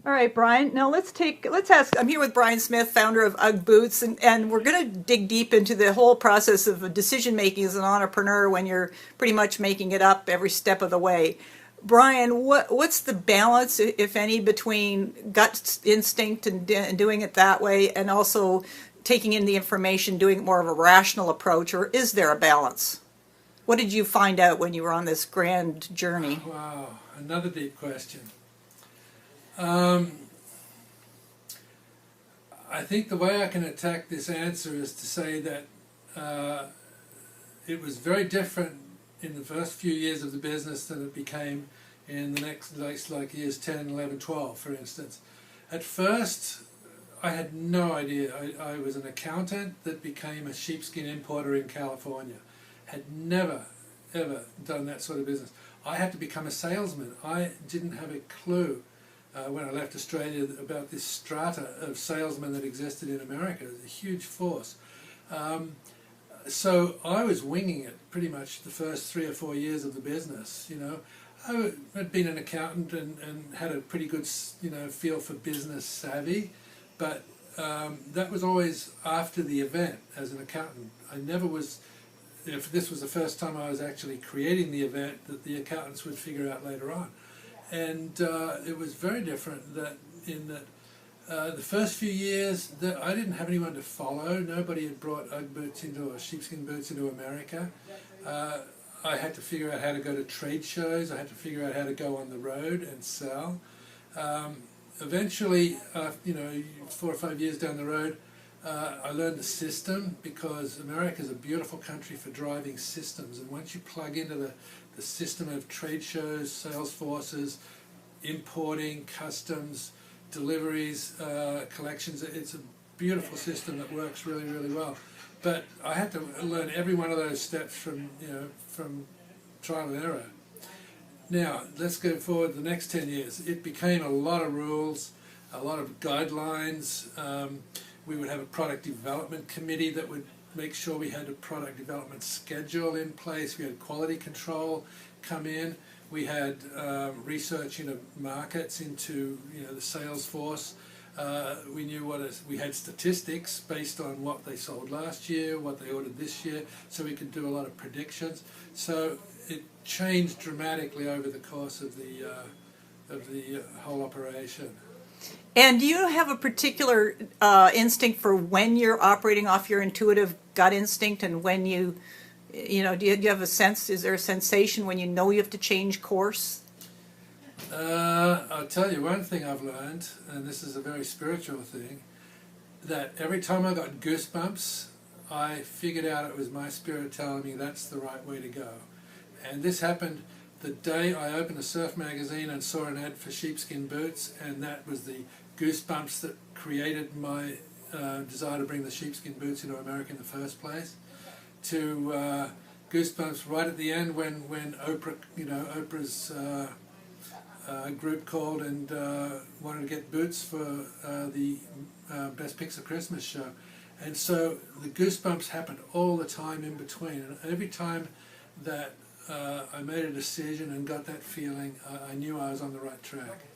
All right, Brian. Now let's ask. I'm here with Brian Smith, founder of UGG Boots, and we're going to dig deep into the whole process of decision making as an entrepreneur when you're pretty much making it up every step of the way. Brian, what's the balance, if any, between gut instinct and doing it that way, and also taking in the information, doing more of a rational approach, or is there a balance? What did you find out when you were on this grand journey? Wow, another deep question. I think the way I can attack this answer is to say that it was very different in the first few years of the business than it became in the next like years 10, 11, 12, for instance. At first, I had no idea. I was an accountant that became a sheepskin importer in California. Had never, ever done that sort of business. I had to become a salesman. I didn't have a clue when I left Australia about this strata of salesmen that existed in America. It was a huge force. So I was winging it pretty much the first 3 or 4 years of the business. You know, I'd been an accountant and had a pretty good, feel for business savvy, but that was always after the event as an accountant. I never was. If this was the first time I was actually creating the event that the accountants would figure out later on. And it was very different that in that the first few years that I didn't have anyone to follow. Nobody had brought UGG boots or sheepskin boots into America. I had to figure out how to go to trade shows. I had to figure out how to go on the road and sell. Eventually, 4 or 5 years down the road, I learned the system, because America is a beautiful country for driving systems, and once you plug into the system of trade shows, sales forces, importing, customs, deliveries, collections, it's a beautiful system that works really, really well. But I had to learn every one of those steps from trial and error. Now, let's go forward the next 10 years. It became a lot of rules, a lot of guidelines. We would have a product development committee that would make sure we had a product development schedule in place. We had quality control come in. We had research into markets, into the sales force. We knew we had statistics based on what they sold last year, what they ordered this year, so we could do a lot of predictions. So it changed dramatically over the course of the whole operation. And do you have a particular instinct for when you're operating off your intuitive gut instinct, and when do you have a sense? Is there a sensation when you know you have to change course? I'll tell you one thing I've learned, and this is a very spiritual thing, that every time I got goosebumps, I figured out it was my spirit telling me that's the right way to go. And this happened the day I opened a surf magazine and saw an ad for sheepskin boots, and that was the goosebumps that created my desire to bring the sheepskin boots into America in the first place, to goosebumps right at the end when Oprah, Oprah's group called and wanted to get boots for the Best Picks of Christmas show. And so the goosebumps happened all the time in between, and every time that I made a decision and got that feeling, I knew I was on the right track.